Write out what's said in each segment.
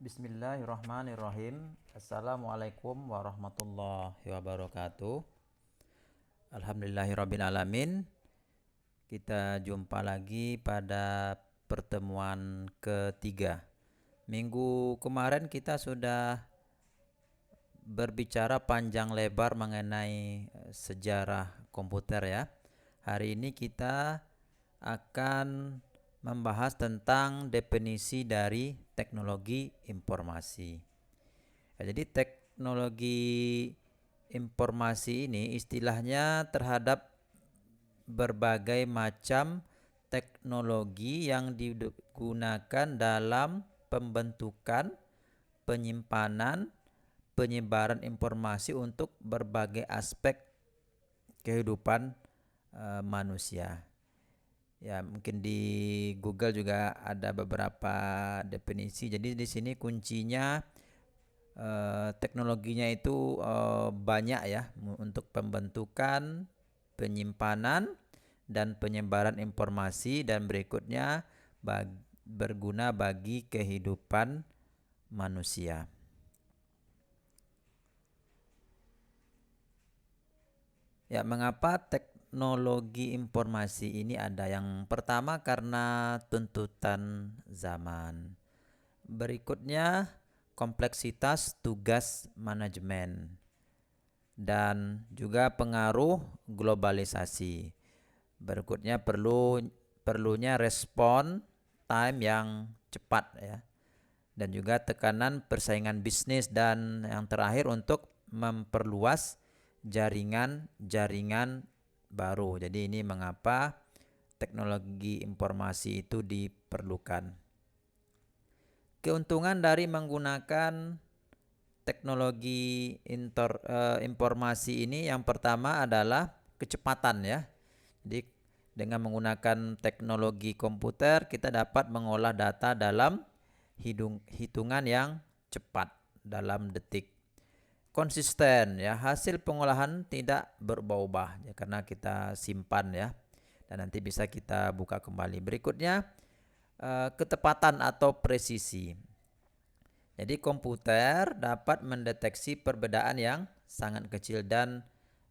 Bismillahirrahmanirrahim. Assalamualaikum warahmatullahi wabarakatuh. Alhamdulillahirrabbilalamin. Kita jumpa lagi pada pertemuan ketiga. Minggu kemarin kita sudah berbicara panjang lebar mengenai sejarah komputer ya. Hari ini kita akan membahas tentang definisi dari teknologi informasi. Ya, jadi teknologi informasi ini istilahnya terhadap berbagai macam teknologi yang digunakan dalam pembentukan, penyimpanan, penyebaran informasi untuk berbagai aspek kehidupan manusia. Ya, mungkin di Google juga ada beberapa definisi. Jadi di sini kuncinya teknologinya itu banyak ya untuk pembentukan, penyimpanan dan penyebaran informasi, dan berikutnya berguna bagi kehidupan manusia. Ya, mengapa teknologi informasi ini ada? Yang pertama karena tuntutan zaman. Berikutnya kompleksitas tugas manajemen. Dan juga pengaruh globalisasi. Berikutnya perlunya respon time yang cepat ya. Dan juga tekanan persaingan bisnis, dan yang terakhir untuk memperluas jaringan baru. Jadi ini mengapa teknologi informasi itu diperlukan. Keuntungan dari menggunakan teknologi informasi ini yang pertama adalah kecepatan ya. Jadi dengan menggunakan teknologi komputer kita dapat mengolah data dalam hitungan yang cepat, dalam detik. Konsisten ya, hasil pengolahan tidak berubah-ubah ya, karena kita simpan ya, dan nanti bisa kita buka kembali. Berikutnya ketepatan atau presisi. Jadi komputer dapat mendeteksi perbedaan yang sangat kecil dan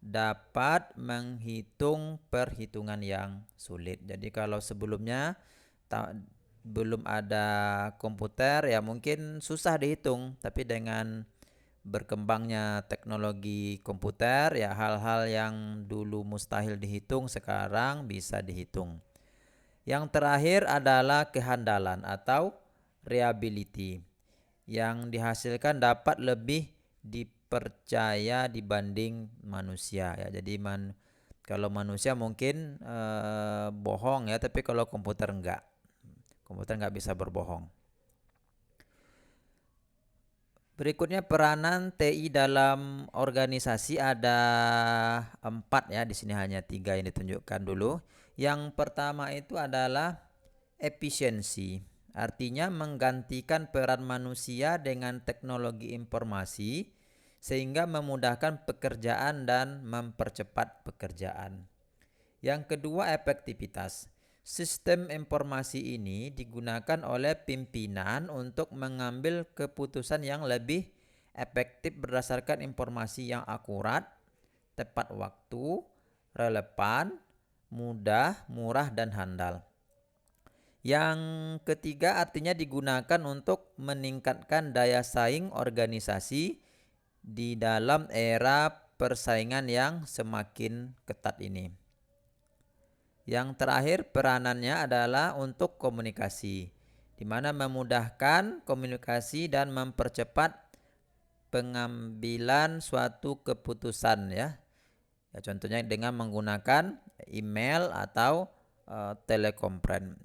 dapat menghitung perhitungan yang sulit. Jadi kalau sebelumnya belum ada komputer ya mungkin susah dihitung, tapi dengan berkembangnya teknologi komputer ya hal-hal yang dulu mustahil dihitung sekarang bisa dihitung. Yang terakhir adalah kehandalan atau reliability yang dihasilkan dapat lebih dipercaya dibanding manusia ya. Jadi kalau manusia mungkin bohong ya, tapi kalau komputer enggak. Komputer enggak bisa berbohong. Berikutnya peranan TI dalam organisasi ada 4 ya, di sini hanya 3 yang ditunjukkan dulu. Yang pertama itu adalah efisiensi, artinya menggantikan peran manusia dengan teknologi informasi sehingga memudahkan pekerjaan dan mempercepat pekerjaan. Yang kedua efektivitas. Sistem informasi ini digunakan oleh pimpinan untuk mengambil keputusan yang lebih efektif berdasarkan informasi yang akurat, tepat waktu, relevan, mudah, murah, dan handal. Yang ketiga artinya digunakan untuk meningkatkan daya saing organisasi di dalam era persaingan yang semakin ketat ini. Yang terakhir peranannya adalah untuk komunikasi, di mana memudahkan komunikasi dan mempercepat pengambilan suatu keputusan ya. Ya contohnya dengan menggunakan email atau telekonferensi.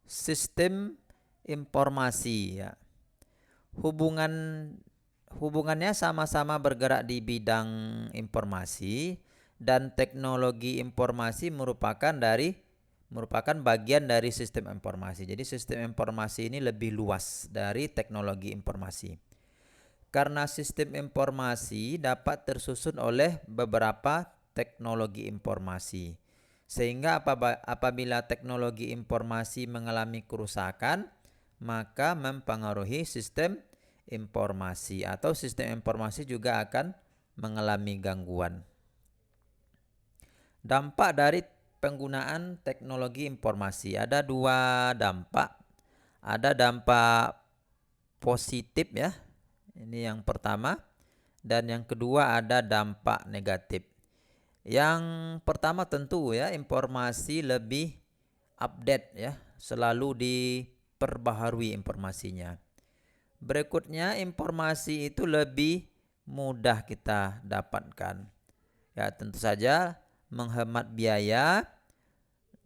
Sistem informasi ya. Hubungannya sama-sama bergerak di bidang informasi, dan teknologi informasi merupakan bagian dari sistem informasi. Jadi sistem informasi ini lebih luas dari teknologi informasi. Karena sistem informasi dapat tersusun oleh beberapa teknologi informasi. Sehingga apabila teknologi informasi mengalami kerusakan, maka mempengaruhi sistem informasi, atau sistem informasi juga akan mengalami gangguan. Dampak dari penggunaan teknologi informasi ada dua dampak. Ada dampak positif ya. Ini yang pertama, dan yang kedua ada dampak negatif. Yang pertama tentu ya, informasi lebih update ya, selalu diperbaharui informasinya. Berikutnya, informasi itu lebih mudah kita dapatkan. Ya, tentu saja menghemat biaya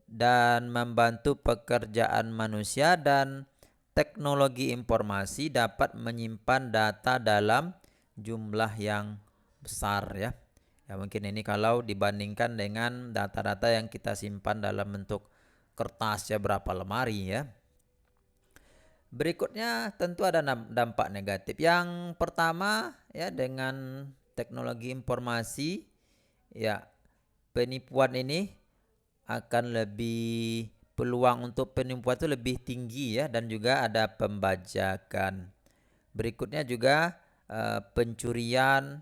dan membantu pekerjaan manusia, dan teknologi informasi dapat menyimpan data dalam jumlah yang besar ya. Ya mungkin ini kalau dibandingkan dengan data-data yang kita simpan dalam bentuk kertas ya, berapa lemari ya. Berikutnya tentu ada dampak negatif. Yang pertama ya, dengan teknologi informasi ya, penipuan ini akan lebih, peluang untuk penipuan itu lebih tinggi ya, dan juga ada pembajakan. Berikutnya juga pencurian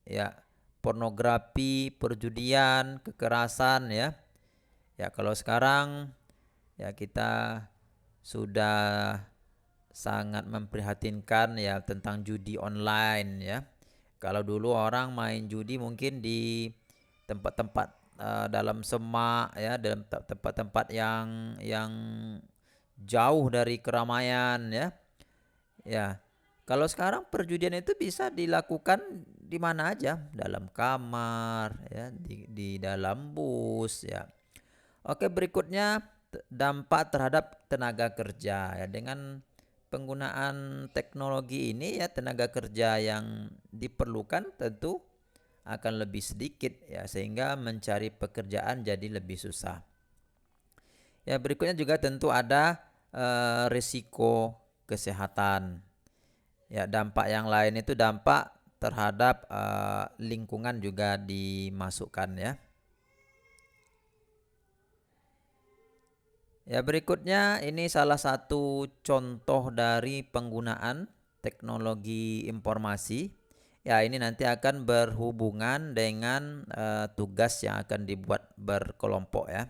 ya, pornografi, perjudian, kekerasan ya. Ya kalau sekarang ya kita sudah sangat memprihatinkan ya tentang judi online ya. Kalau dulu orang main judi mungkin di tempat-tempat dalam semak ya, dalam tempat-tempat yang jauh dari keramaian ya. Ya. Kalau sekarang perjudian itu bisa dilakukan di mana aja, dalam kamar ya, di dalam bus ya. Oke, berikutnya dampak terhadap tenaga kerja ya. Dengan penggunaan teknologi ini ya, tenaga kerja yang diperlukan tentu akan lebih sedikit ya, sehingga mencari pekerjaan jadi lebih susah. Ya, berikutnya juga tentu ada risiko kesehatan. Ya, dampak yang lain itu dampak terhadap lingkungan juga dimasukkan ya. Ya, berikutnya ini salah satu contoh dari penggunaan teknologi informasi. Ya, ini nanti akan berhubungan dengan tugas yang akan dibuat berkelompok ya.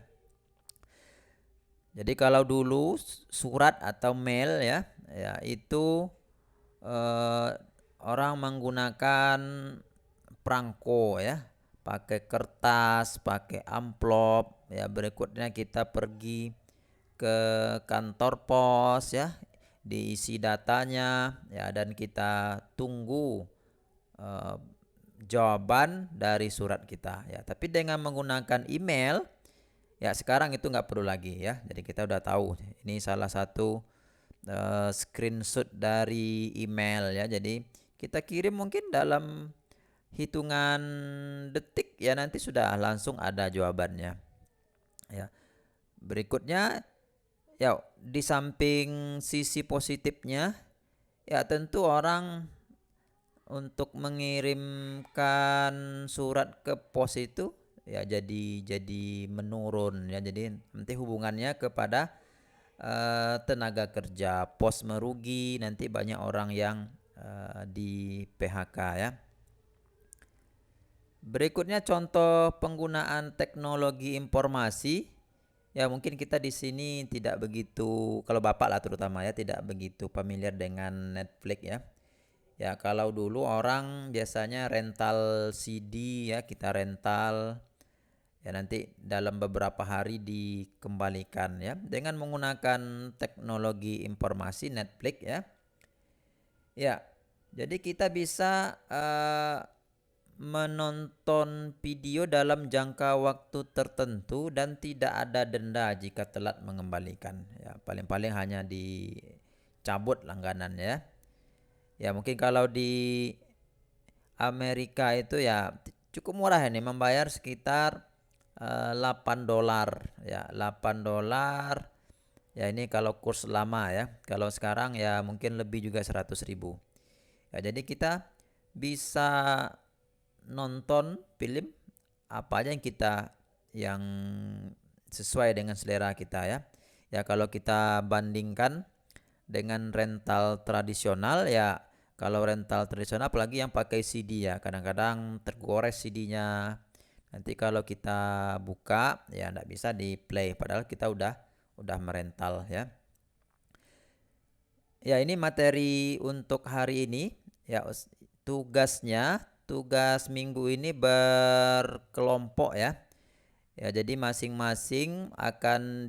Jadi kalau dulu surat atau mail ya, ya itu orang menggunakan perangko ya, pakai kertas, pakai amplop ya. Berikutnya kita pergi ke kantor pos ya, diisi datanya ya, dan kita tunggu jawaban dari surat kita ya. Tapi dengan menggunakan email ya, sekarang itu nggak perlu lagi ya. Jadi kita udah tahu ini salah satu screenshot dari email ya. Jadi kita kirim mungkin dalam hitungan detik ya, nanti sudah langsung ada jawabannya ya. Berikutnya ya, di samping sisi positifnya ya, tentu orang untuk mengirimkan surat ke pos itu ya jadi menurun ya. Jadi nanti hubungannya kepada tenaga kerja, pos merugi, nanti banyak orang yang di PHK ya. Berikutnya contoh penggunaan teknologi informasi. Ya mungkin kita di sini tidak begitu, kalau Bapak lah terutama ya, tidak begitu familiar dengan Netflix ya. Ya kalau dulu orang biasanya rental CD ya, kita rental ya, nanti dalam beberapa hari dikembalikan ya. Dengan menggunakan teknologi informasi Netflix ya. Ya, jadi kita bisa menonton video dalam jangka waktu tertentu dan tidak ada denda jika telat mengembalikan ya. Paling-paling hanya dicabut langganannya ya. Ya mungkin kalau di Amerika itu ya cukup murah ini, membayar sekitar $8 ya, $8 ya. Ini kalau kurs lama ya. Kalau sekarang ya mungkin lebih juga 100.000 ya. Jadi kita bisa nonton film apa aja yang sesuai dengan selera kita ya. Ya kalau kita bandingkan dengan rental tradisional ya. Kalau rental tradisional apalagi yang pakai CD ya, kadang-kadang tergores CD-nya. Nanti kalau kita buka ya nggak bisa di play padahal kita udah merental ya. Ya, ini materi untuk hari ini. Ya, tugas minggu ini berkelompok ya. Ya, jadi masing-masing akan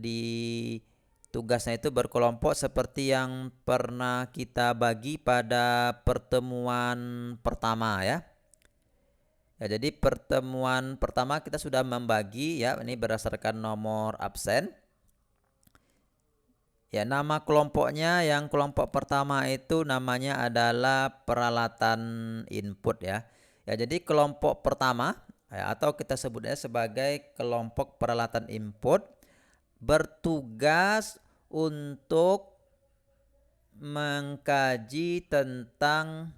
tugasnya itu berkelompok seperti yang pernah kita bagi pada pertemuan pertama ya. Ya, jadi pertemuan pertama kita sudah membagi ya, ini berdasarkan nomor absen. Ya, nama kelompoknya yang kelompok pertama itu namanya adalah peralatan input ya. Ya, jadi kelompok pertama ya, atau kita sebutnya sebagai kelompok peralatan input bertugas untuk mengkaji tentang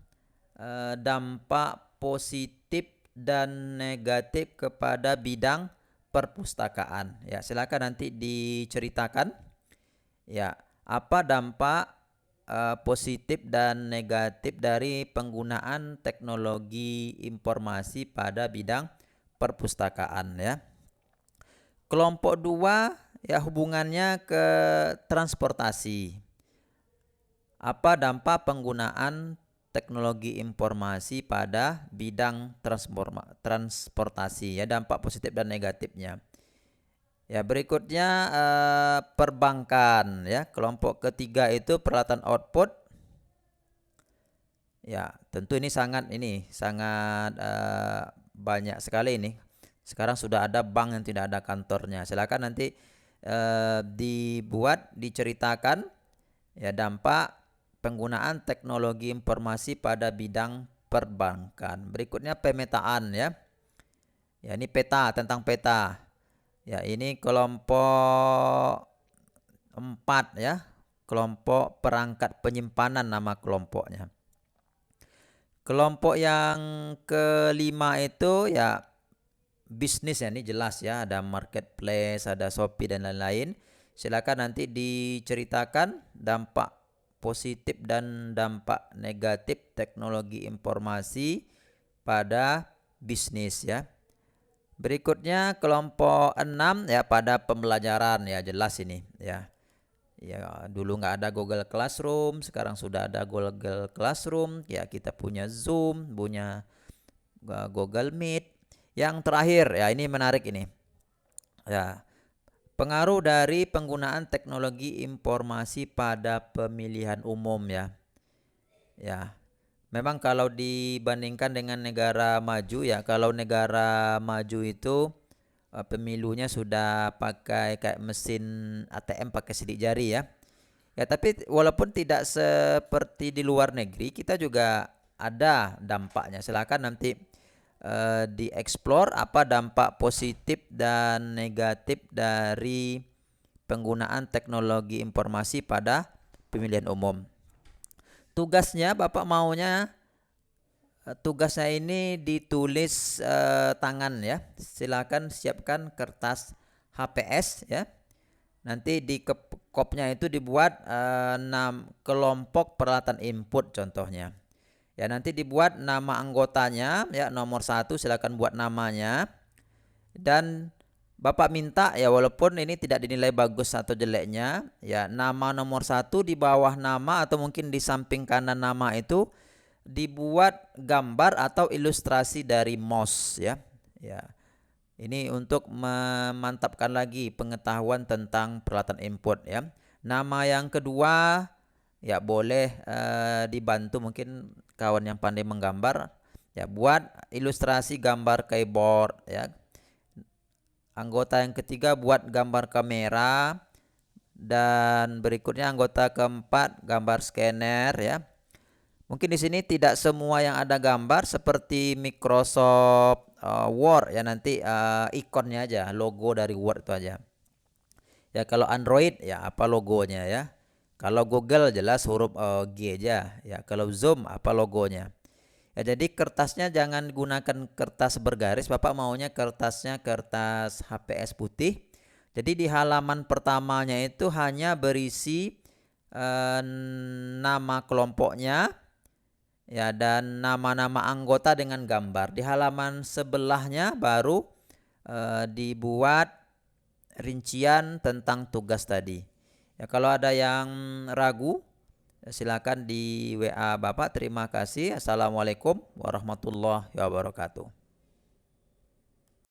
dampak positif dan negatif kepada bidang perpustakaan. Ya, silakan nanti diceritakan. Ya, apa dampak positif dan negatif dari penggunaan teknologi informasi pada bidang perpustakaan ya. Kelompok 2 ya hubungannya ke transportasi. Apa dampak penggunaan teknologi informasi pada bidang transportasi ya, dampak positif dan negatifnya. Ya, berikutnya perbankan ya. Kelompok ketiga itu peralatan output. Ya, tentu ini sangat banyak sekali ini. Sekarang sudah ada bank yang tidak ada kantornya. Silakan nanti diceritakan ya dampak penggunaan teknologi informasi pada bidang perbankan. Berikutnya pemetaan ya. Ya, ini peta, tentang peta. Ya, ini kelompok 4 ya. Kelompok perangkat penyimpanan nama kelompoknya. Kelompok yang kelima itu ya bisnis ya, ini jelas ya, ada marketplace, ada Shopee dan lain-lain. Silakan nanti diceritakan dampak positif dan dampak negatif teknologi informasi pada bisnis ya. Berikutnya kelompok 6 ya, pada pembelajaran ya, jelas ini ya. Ya, dulu nggak ada Google Classroom, sekarang sudah ada Google Classroom. Ya, kita punya Zoom, punya Google Meet. Yang terakhir ya, ini menarik ini. Ya, pengaruh dari penggunaan teknologi informasi pada pemilihan umum ya. Ya, memang kalau dibandingkan dengan negara maju ya, kalau negara maju itu pemilunya sudah pakai kayak mesin ATM pakai sidik jari ya. Ya, tapi walaupun tidak seperti di luar negeri, kita juga ada dampaknya. Silakan nanti dieksplor apa dampak positif dan negatif dari penggunaan teknologi informasi pada pemilihan umum. Tugasnya Bapak maunya tugasnya ini ditulis tangan ya. Silakan siapkan kertas HPS ya. Nanti di kopnya itu dibuat 6 kelompok peralatan input contohnya. Ya, nanti dibuat nama anggotanya ya, nomor 1 silakan buat namanya. Dan Bapak minta ya, walaupun ini tidak dinilai bagus atau jeleknya ya, nama nomor 1 di bawah nama atau mungkin di samping kanan nama itu dibuat gambar atau ilustrasi dari mouse ya. Ya. Ini untuk memantapkan lagi pengetahuan tentang peralatan input ya. Nama yang kedua ya boleh dibantu mungkin kawan yang pandai menggambar ya, buat ilustrasi gambar keyboard ya. Anggota yang ketiga buat gambar kamera, dan berikutnya anggota keempat gambar scanner ya. Mungkin di sini tidak semua yang ada gambar seperti Microsoft Word ya, nanti ikonnya aja, logo dari Word itu aja. Ya, kalau Android ya apa logonya ya. Kalau Google jelas huruf G aja ya. Kalau Zoom apa logonya. Ya, jadi kertasnya jangan gunakan kertas bergaris, Bapak maunya kertasnya kertas HPS putih. Jadi di halaman pertamanya itu hanya berisi nama kelompoknya ya dan nama-nama anggota dengan gambar. Di halaman sebelahnya baru dibuat rincian tentang tugas tadi. Ya, kalau ada yang ragu silakan di WA Bapak. Terima kasih. Assalamualaikum warahmatullahi wabarakatuh.